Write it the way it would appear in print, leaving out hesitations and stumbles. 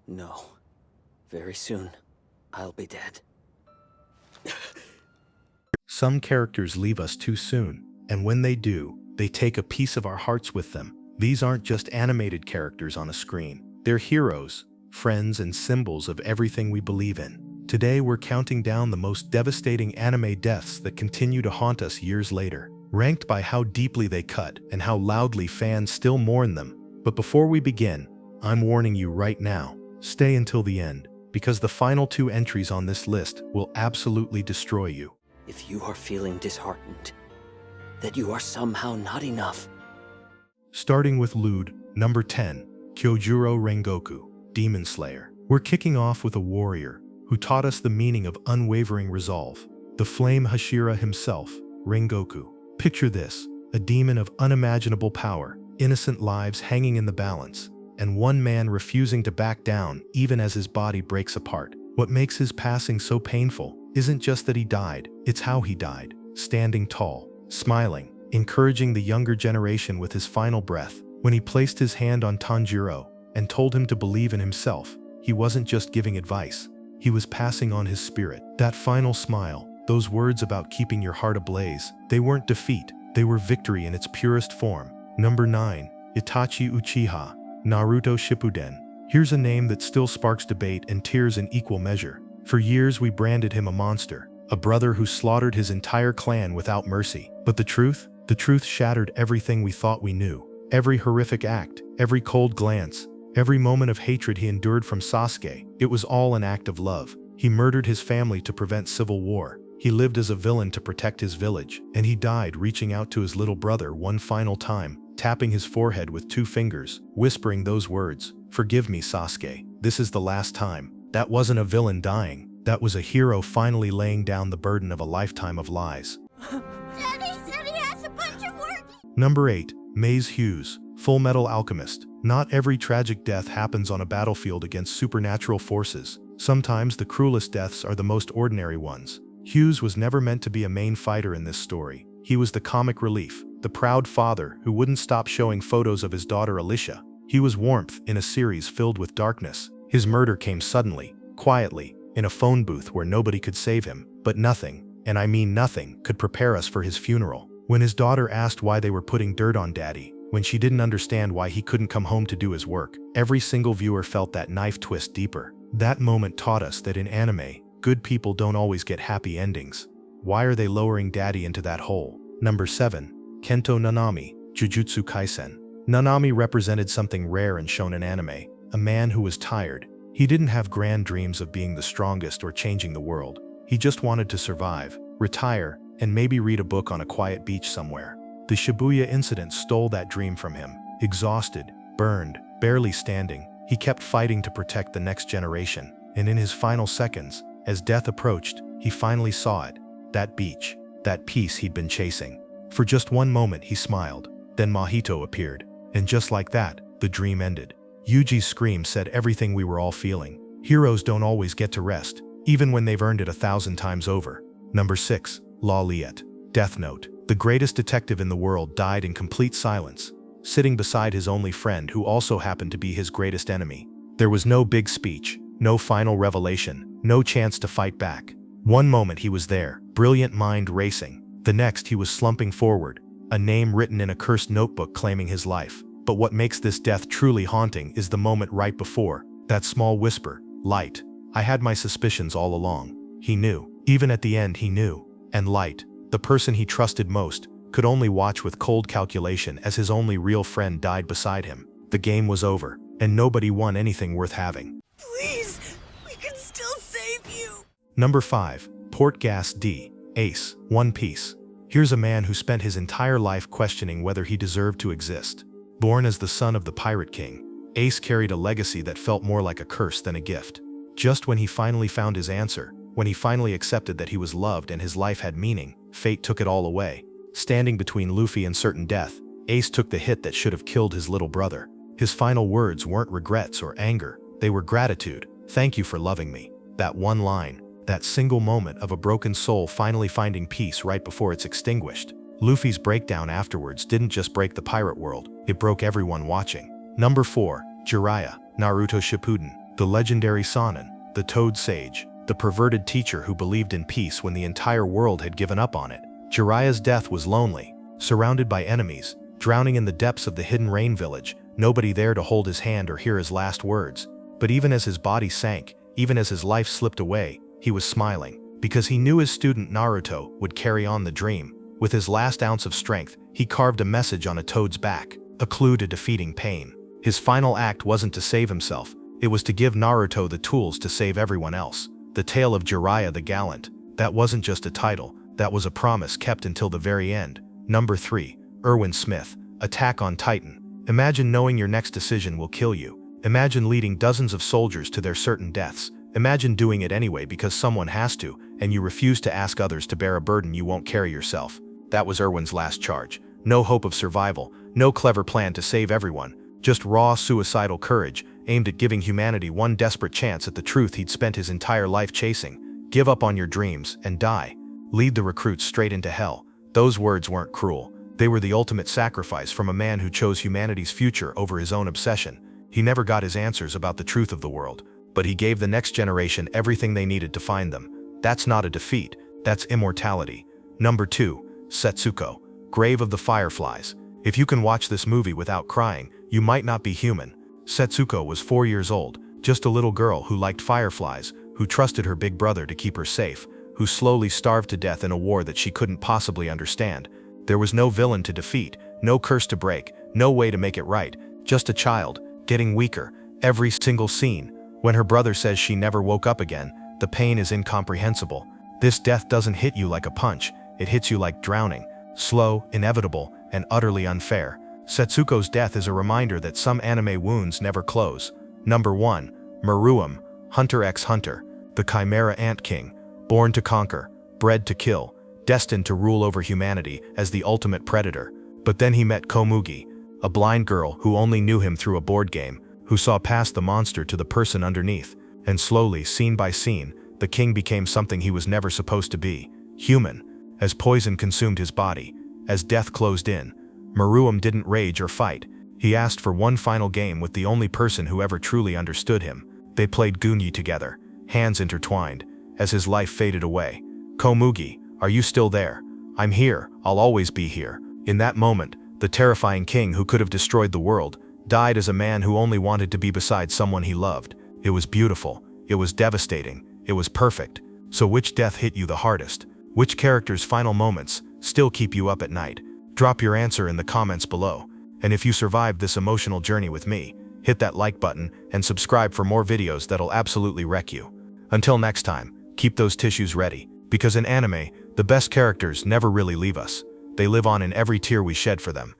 No. Very soon, I'll be dead. Some characters leave us too soon, and when they do, they take a piece of our hearts with them. These aren't just animated characters on a screen. They're heroes, friends, and symbols of everything we believe in. Today, we're counting down the most devastating anime deaths that continue to haunt us years later, ranked by how deeply they cut and how loudly fans still mourn them. But before we begin, I'm warning you right now, stay until the end, because the final 2 entries on this list will absolutely destroy you. If you are feeling disheartened, that you are somehow not enough. Starting with Lude, number 10, Kyojuro Rengoku, Demon Slayer. We're kicking off with a warrior who taught us the meaning of unwavering resolve. The flame Hashira himself, Rengoku. Picture this, a demon of unimaginable power, innocent lives hanging in the balance, and one man refusing to back down even as his body breaks apart. What makes his passing so painful isn't just that he died, it's how he died, standing tall, smiling, encouraging the younger generation with his final breath. When he placed his hand on Tanjiro and told him to believe in himself, he wasn't just giving advice, he was passing on his spirit. That final smile, those words about keeping your heart ablaze, they weren't defeat, they were victory in its purest form. Number 9, Itachi Uchiha, Naruto Shippuden. Here's a name that still sparks debate and tears in equal measure. For years we branded him a monster, a brother who slaughtered his entire clan without mercy. But the truth shattered everything we thought we knew. Every horrific act, every cold glance, every moment of hatred he endured from Sasuke, it was all an act of love. He murdered his family to prevent civil war. He lived as a villain to protect his village, and he died reaching out to his little brother one final time, tapping his forehead with 2 fingers, whispering those words, "Forgive me, Sasuke, this is the last time." That wasn't a villain dying, that was a hero finally laying down the burden of a lifetime of lies. Daddy said he has a bunch of work. Number 8, Maze Hughes, Full Metal Alchemist. Not every tragic death happens on a battlefield against supernatural forces. Sometimes the cruelest deaths are the most ordinary ones. Hughes was never meant to be a main fighter in this story. He was the comic relief, the proud father who wouldn't stop showing photos of his daughter Alicia. He was warmth in a series filled with darkness. His murder came suddenly, quietly, in a phone booth where nobody could save him. But nothing, and I mean nothing, could prepare us for his funeral. When his daughter asked why they were putting dirt on Daddy, when she didn't understand why he couldn't come home to do his work, every single viewer felt that knife twist deeper. That moment taught us that in anime, good people don't always get happy endings. Why are they lowering Daddy into that hole? Number 7, Kento Nanami, Jujutsu Kaisen. Nanami represented something rare in shonen anime, a man who was tired. He didn't have grand dreams of being the strongest or changing the world. He just wanted to survive, retire, and maybe read a book on a quiet beach somewhere. The Shibuya incident stole that dream from him. Exhausted, burned, barely standing, he kept fighting to protect the next generation. And in his final seconds, as death approached, he finally saw it. That beach, that peace he'd been chasing. For just one moment he smiled, then Mahito appeared. And just like that, the dream ended. Yuji's scream said everything we were all feeling. Heroes don't always get to rest, even when they've earned it 1,000 times over. Number 6, Law Liet, Death Note. The greatest detective in the world died in complete silence, sitting beside his only friend who also happened to be his greatest enemy. There was no big speech, no final revelation, no chance to fight back. One moment he was there, brilliant mind racing. The next he was slumping forward, a name written in a cursed notebook claiming his life. But what makes this death truly haunting is the moment right before, that small whisper, "Light. I had my suspicions all along." He knew. Even at the end he knew. And Light, the person he trusted most, could only watch with cold calculation as his only real friend died beside him. The game was over, and nobody won anything worth having. Please, we can still save you. Number 5, Portgas D, Ace, One Piece. Here's a man who spent his entire life questioning whether he deserved to exist. Born as the son of the Pirate King, Ace carried a legacy that felt more like a curse than a gift. Just when he finally found his answer, when he finally accepted that he was loved and his life had meaning, fate took it all away. Standing between Luffy and certain death, Ace took the hit that should have killed his little brother. His final words weren't regrets or anger, they were gratitude. "Thank you for loving me." That one line, that single moment of a broken soul finally finding peace right before it's extinguished. Luffy's breakdown afterwards didn't just break the pirate world, it broke everyone watching. Number 4, Jiraiya, Naruto Shippuden. The legendary Sonin, the Toad Sage, the perverted teacher who believed in peace when the entire world had given up on it. Jiraiya's death was lonely, surrounded by enemies, drowning in the depths of the hidden rain village, nobody there to hold his hand or hear his last words. But even as his body sank, even as his life slipped away, he was smiling, because he knew his student Naruto would carry on the dream. With his last ounce of strength, he carved a message on a toad's back, a clue to defeating pain. His final act wasn't to save himself, it was to give Naruto the tools to save everyone else. The tale of Jiraiya the Gallant. That wasn't just a title, that was a promise kept until the very end. Number 3. Erwin Smith, Attack on Titan. Imagine knowing your next decision will kill you. Imagine leading dozens of soldiers to their certain deaths. Imagine doing it anyway because someone has to, and you refuse to ask others to bear a burden you won't carry yourself. That was Erwin's last charge. No hope of survival, no clever plan to save everyone, just raw suicidal courage, aimed at giving humanity one desperate chance at the truth he'd spent his entire life chasing. Give up on your dreams and die. Lead the recruits straight into hell. Those words weren't cruel. They were the ultimate sacrifice from a man who chose humanity's future over his own obsession. He never got his answers about the truth of the world, but he gave the next generation everything they needed to find them. That's not a defeat, that's immortality. Number 2. Setsuko, Grave of the Fireflies. If you can watch this movie without crying, you might not be human. Setsuko was 4 years old, just a little girl who liked fireflies, who trusted her big brother to keep her safe, who slowly starved to death in a war that she couldn't possibly understand. There was no villain to defeat, no curse to break, no way to make it right, just a child, getting weaker, every single scene. When her brother says she never woke up again, the pain is incomprehensible. This death doesn't hit you like a punch, it hits you like drowning, slow, inevitable, and utterly unfair. Setsuko's death is a reminder that some anime wounds never close. Number 1. Meruem, Hunter x Hunter, the Chimera Ant King, born to conquer, bred to kill, destined to rule over humanity as the ultimate predator. But then he met Komugi, a blind girl who only knew him through a board game, who saw past the monster to the person underneath, and slowly, scene by scene, the king became something he was never supposed to be, human. As poison consumed his body, as death closed in, Meruem didn't rage or fight. He asked for one final game with the only person who ever truly understood him. They played Gunyi together, hands intertwined, as his life faded away. Komugi, are you still there? I'm here, I'll always be here. In that moment, the terrifying king who could have destroyed the world, died as a man who only wanted to be beside someone he loved. It was beautiful, it was devastating, it was perfect. So which death hit you the hardest? Which character's final moments still keep you up at night? Drop your answer in the comments below. And if you survived this emotional journey with me, hit that like button and subscribe for more videos that'll absolutely wreck you. Until next time, keep those tissues ready, because in anime, the best characters never really leave us. They live on in every tear we shed for them.